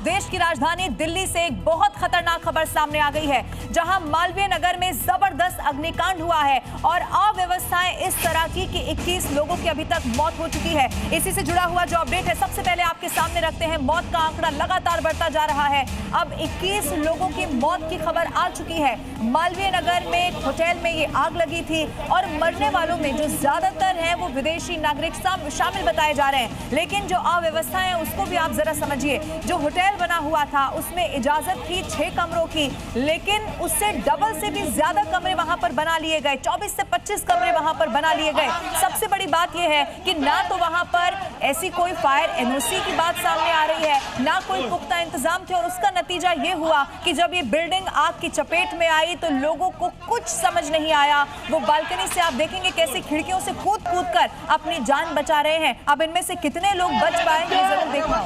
देश की राजधानी दिल्ली से एक बहुत खतरनाक खबर सामने आ गई है, जहां मालवीय नगर में जबरदस्त अग्निकांड हुआ है और अव्यवस्थाएं इस तरह की कि 21 लोगों की अभी तक मौत हो चुकी है। इसी से जुड़ा हुआ जो अपडेट है सबसे पहले आपके सामने रखते हैं। मौत का आंकड़ा लगातार बढ़ता जा रहा है। अब 21 लोगों की मौत की खबर आ चुकी है। मालवीय नगर में एक होटल में ये आग लगी थी और मरने वालों में जो ज्यादातर हैं वो विदेशी नागरिक शामिल बताए जा रहे हैं। लेकिन जो अव्यवस्था है उसको भी आप जरा समझिए। जो होटल बना हुआ था उसमें इजाजत थी 6 कमरों की, लेकिन उससे डबल से भी ज्यादा कमरे वहां पर बना लिए गए। 24 से 25 कमरे वहां पर बना लिए गए। सबसे बड़ी बात यह है कि ना तो वहां पर ऐसी कोई फायर एनओसी की बात सामने आ रही है, ना कोई पुख्ता इंतजाम थे और उसका नतीजा यह हुआ कि जब ये बिल्डिंग आग की चपेट में आई तो लोगों को कुछ समझ नहीं आया। वो बालकनी से आप देखेंगे कैसे खिड़कियों से कूद कर अपनी जान बचा रहे हैं। अब इनमें से कितने लोग बच पाएंगे जरूर देखना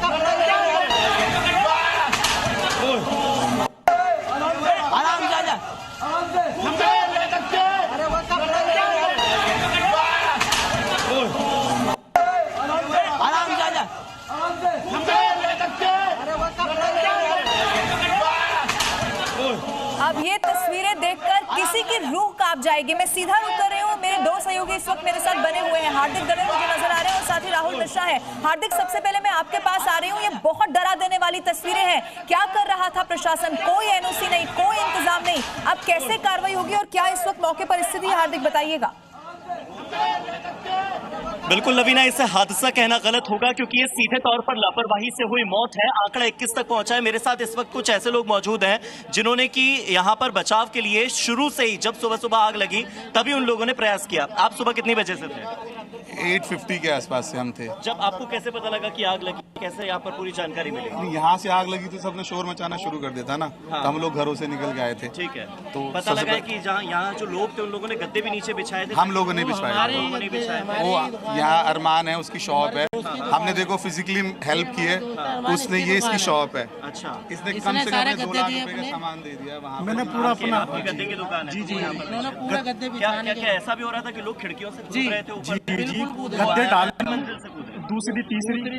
अब ये तस्वीरें देखकर किसी की रूह कांप जाएगी। मैं सीधा रुक कर रही हूँ। मेरे दो सहयोगी इस वक्त मेरे साथ बने हुए हैं। हार्दिक दवे मुझे नजर आ रहे हैं और साथ ही राहुल मिश्रा है। हार्दिक, सबसे पहले मैं आपके पास आ रही हूँ। ये बहुत डरा देने वाली तस्वीरें हैं। क्या कर रहा था प्रशासन? कोई एनओसी नहीं, कोई इंतजाम नहीं। अब कैसे कार्रवाई होगी और क्या इस वक्त मौके पर स्थिति है? हार्दिक, बताइएगा। बिल्कुल लवीना, इसे हादसा कहना गलत होगा क्योंकि ये सीधे तौर पर लापरवाही से हुई मौत है। आंकड़ा 21 तक पहुंचा है। मेरे साथ इस वक्त कुछ ऐसे लोग मौजूद हैं जिन्होंने कि यहाँ पर बचाव के लिए शुरू से ही जब सुबह सुबह आग लगी तभी उन लोगों ने प्रयास किया। आप सुबह कितनी बजे से थे? 8:50 के आसपास से हम थे। जब आपको कैसे पता लगा कि आग लगी? कैसे यहाँ पर पूरी जानकारी मिली? यहाँ से आग लगी तो सबने शोर मचाना शुरू कर दिया था ना। हाँ। तो हम लोग घरों से निकल के आए थे। ठीक है। तो पता लगा कि जहाँ यहाँ जो लोग थे उन लोगों ने गद्दे भी नीचे बिछाए थे? हम लोगों ने बिछाए। वो यहाँ अरमान है, उसकी शॉप है। हमने देखो फिजिकली हेल्प की है। उसने ये इसकी शॉप है। अच्छा। इसने कम से कम 2 लाख रुपए का सामान दे दिया वहाँ। मैंने पूरा अपना गद्दे की दुकान है। जी क्या ऐसा भी हो रहा था कि लोग खिड़कियों से कूद रहे थे ऊपर? गद्दे डाले, दूसरी तीसरी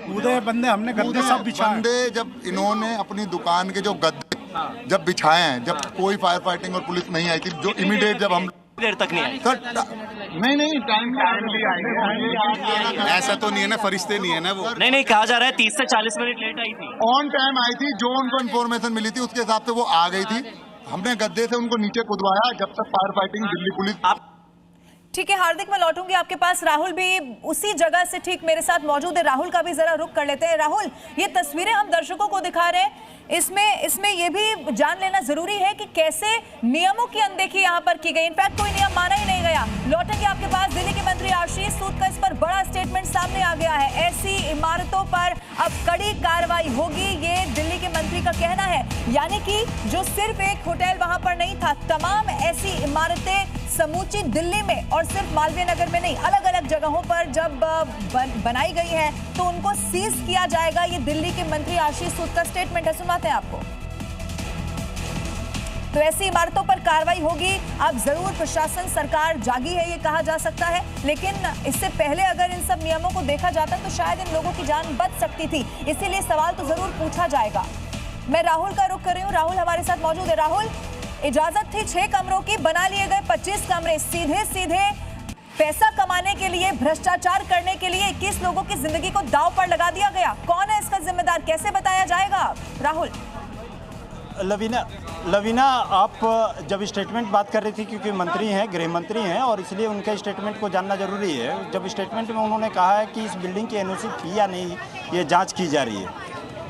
कूदे बंदे, हमने गद्दे सब बिछाए। बंदे जब इन्होंने अपनी दुकान के जो गद्दे जब बिछाए हैं, जब कोई फायर फाइटिंग और पुलिस नहीं आई थी, जो इमीडिएट जब हम देर तक नहीं आई। नहीं टाइम ऐसा तो नहीं है ना, फरिश्ते नहीं है ना वो। नहीं कहा जा रहा है 30 से 40 मिनट लेट आई थी। ऑन टाइम आई थी। जो उनको इन्फॉर्मेशन मिली थी उसके हिसाब से वो आ गई थी। हमने गद्दे से उनको नीचे कुदवाया जब तक फायर फाइटिंग दिल्ली पुलिस। ठीक है हार्दिक, मैं लौटूंगी आपके पास। राहुल भी उसी जगह से ठीक मेरे साथ मौजूद है। राहुल का भी जरा रुख कर लेते हैं। राहुल, ये तस्वीरें हम दर्शकों को दिखा रहे हैं, इसमें ये भी जान लेना जरूरी है कि कैसे नियमों की अनदेखी यहाँ पर की गई। इनफैक्ट कोई नियम माना ही नहीं गया। लौटेंगे आपके पास। दिल्ली के मंत्री आशीष सूद का इस पर बड़ा स्टेटमेंट सामने आ गया है। ऐसी इमारतों पर अब कड़ी कार्रवाई होगी, ये दिल्ली के मंत्री का कहना है। यानी कि जो सिर्फ एक होटल वहां पर नहीं था, तमाम ऐसी इमारतें समूची दिल्ली में और सिर्फ मालवीय नगर में नहीं, अलग अलग जगहों पर जब बनाई गई है तो उनको सीज किया जाएगा। ये दिल्ली के मंत्री आशीष सूद का स्टेटमेंट है, सुनाते हैं आपको। तो ऐसी इमारतों पर कार्रवाई होगी। अब जरूर प्रशासन, सरकार जागी है ये कहा जा सकता है, लेकिन इससे पहले अगर इन सब नियमों को देखा जाता तो शायद इन लोगों की जान बच सकती थी। इसीलिए सवाल तो जरूर पूछा जाएगा। मैं राहुल का रुख कर रही हूँ। राहुल हमारे साथ मौजूद है। राहुल, इजाजत थी 6 कमरों की, बना लिए गए 25 कमरे। सीधे पैसा कमाने के लिए, भ्रष्टाचार करने के लिए 21 लोगों की जिंदगी को दांव पर लगा दिया गया। कौन है इसका जिम्मेदार? कैसे बताया जाएगा? राहुल। लवीना, आप जब स्टेटमेंट बात कर रही थी, क्योंकि मंत्री हैं, गृह मंत्री हैं, और इसलिए उनके स्टेटमेंट को जानना जरूरी है। जब स्टेटमेंट में उन्होंने कहा है कि इस बिल्डिंग की एनओसी थी या नहीं, ये जांच की जा रही है,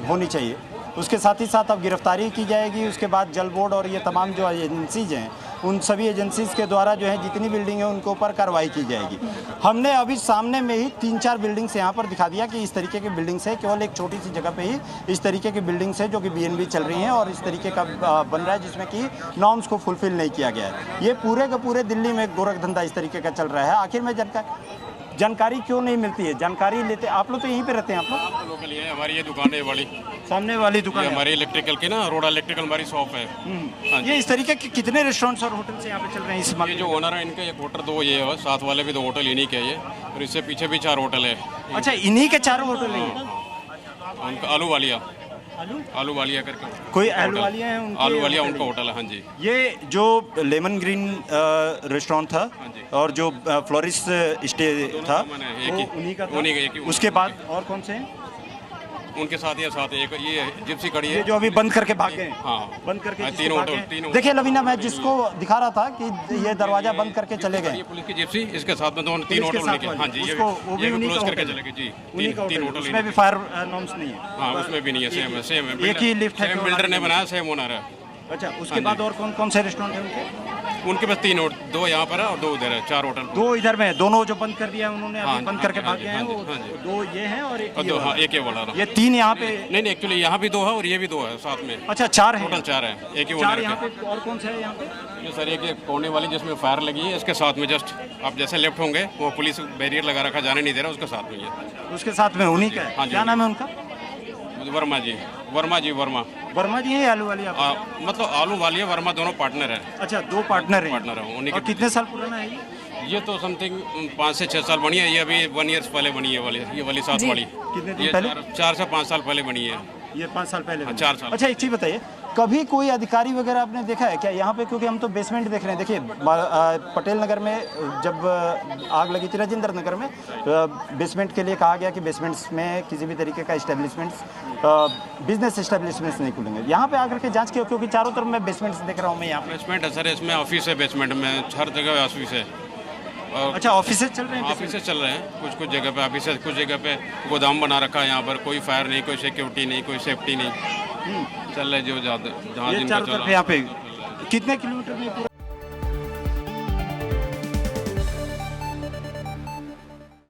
होनी चाहिए। उसके साथ ही साथ अब गिरफ्तारी की जाएगी। उसके बाद जल बोर्ड और ये तमाम जो एजेंसीज हैं, उन सभी एजेंसीज के द्वारा जो है जितनी बिल्डिंग है उनके ऊपर कार्रवाई की जाएगी। हमने अभी सामने में ही 3-4 बिल्डिंग्स यहाँ पर दिखा दिया कि इस तरीके की बिल्डिंग्स है। केवल एक छोटी सी जगह पे ही इस तरीके की बिल्डिंग्स है जो कि बीएनबी चल रही हैं और इस तरीके का बन रहा है जिसमें कि नॉर्म्स को फुलफिल नहीं किया गया है। ये पूरे के पूरे दिल्ली में गोरख धंधा इस तरीके का चल रहा है। आखिर में जानकारी क्यों नहीं मिलती है? जानकारी लेते आप लोग तो यहीं पे रहते हैं। आप लोग लोकल है। हमारी ये दुकान है वाली, सामने वाली दुकान हमारी इलेक्ट्रिकल की ना, अरोड़ा इलेक्ट्रिकल हमारी शॉप है। ये इस तरीके के कितने रेस्टोरेंट्स और होटल से यहाँ पे चल रहे हैं इस ये जो ओनर है इनके, एक होटल 2 ये है, साथ वाले भी 2 होटल इन्हीं के ये, और इससे पीछे भी 4 होटल है। अच्छा, इन्हीं के 4 होटल हैं। उनका आलू वालिया करके कोई होटल। आलू वालिया है उनके आलू वालिया होटल उनका है। होटल है। हाँ जी। ये जो लेमन ग्रीन रेस्टोरेंट था हाँ जी। और जो फ्लोरिस्ट स्टे था का मैंने एक वो ही- उन्हीं का था। उन्हीं का एक ही- उसके बाद और कौन से हैं? उनके साथ एक ये जिप्सी खड़ी ये है। जो अभी बंद करके भाग गए हैं। हाँ। बंद करके हाँ, जिससे तीन भागे होटल, हैं। तीन होटल। देखिए लवीना, मैं जिसको दिखा रहा था कि ये दरवाजा बंद करके चले गए। ये पुलिस की जिप्सी, इसके साथ में तीन पुलिस के होटल साथ उनके। वाली। हाँ जी। उसको वो भी उन्हीं क्लोज का करके होटल चले गए जी। उन्हीं का तीन होटल, होटल उसमें भी फायर नॉर्म्स नहीं है। हाँ, उसमें भी नहीं है। सेम है, सेम है। एक ही लिफ्ट है सेम जो बिल्डर ने हमारे- बनाया, सेम ओनर है। अच्छा, उसके हाँ बाद जी। और कौन कौन से रेस्टोरेंट हैं उनके? उनके पास तीन दो यहाँ पर है और दो उधर है, 4 होटल। दो इधर में है, दोनों जो बंद कर दिया उन्होंने अभी हाँ, बंद हाँ करके जी, भाग गए हैं, हाँ जी, वो हाँ जी। दो ये हैं और एक और ये दो, वाला। हाँ, एक ये वाला रहा। ये 3 यहाँ पे। नहीं, एक्चुअली यहाँ भी 2 है और ये भी 2 है साथ में। अच्छा, 4 हैं। टोटल 4 है, एक ही 4 ओनर यहाँ के। पे। और कौन सा है यहाँ पे? ये सर एक ये कोने वाली जिसमें फायर लगी है, इसके साथ में जस्ट आप जैसे लेफ्ट होंगे वो पुलिस बैरियर लगा रखा, जाने नहीं दे रहा, उसके साथ में ये। उसके साथ में उन्हीं का है। हाँ जी, क्या नाम है उनका? वर्मा जी। वर्मा जी है आलू वाली आप? मतलब आलू वाली है, वर्मा, दोनों पार्टनर है। अच्छा, 2 पार्टनर हैं। पार्टनर है उन्हीं और के। कितने साल पुराना है ये? ये तो समथिंग 5 से 6 साल बनी है। ये अभी 1 ईयर पहले बनी है वाली, ये वाली साथ जी। वाली। कितने दिन ये पहले? 4 से 5 साल पहले बनी है। ये 5 साल पहले बनी। 4 साल। अच्छा, एक चीज़ बताइए, कभी कोई अधिकारी वगैरह आपने देखा है क्या यहाँ पे? क्योंकि हम तो बेसमेंट देख रहे हैं। देखिए पटेल नगर में जब आग लगी थी, राजेंद्र नगर में बेसमेंट के लिए कहा गया कि बेसमेंट्स में किसी भी तरीके का इस्टेब्लिशमेंट्स, बिजनेस इस्टेब्लिशमेंट्स नहीं खुलेंगे। यहाँ पे आकर के जांच की, क्योंकि चारों तरफ मैं बेसमेंट्स देख रहा हूँ मैं यहाँ पे। बेसमेंट है सर, इसमें ऑफिस है, बेसमेंट में हर जगह ऑफिस है। और अच्छा, ऑफिसेज चल रहे हैं? ऑफिस चल रहे हैं, कुछ जगह पे ऑफिस है, कुछ जगह पे गोदाम बना रखा है। यहाँ पर कोई फायर नहीं, कोई सिक्योरिटी नहीं, कोई सेफ्टी नहीं। चल रहा है जो जहाँ ये जिनका चारों चल तरफ रहा है। यहाँ पे कितने किलोमीटर में पूरा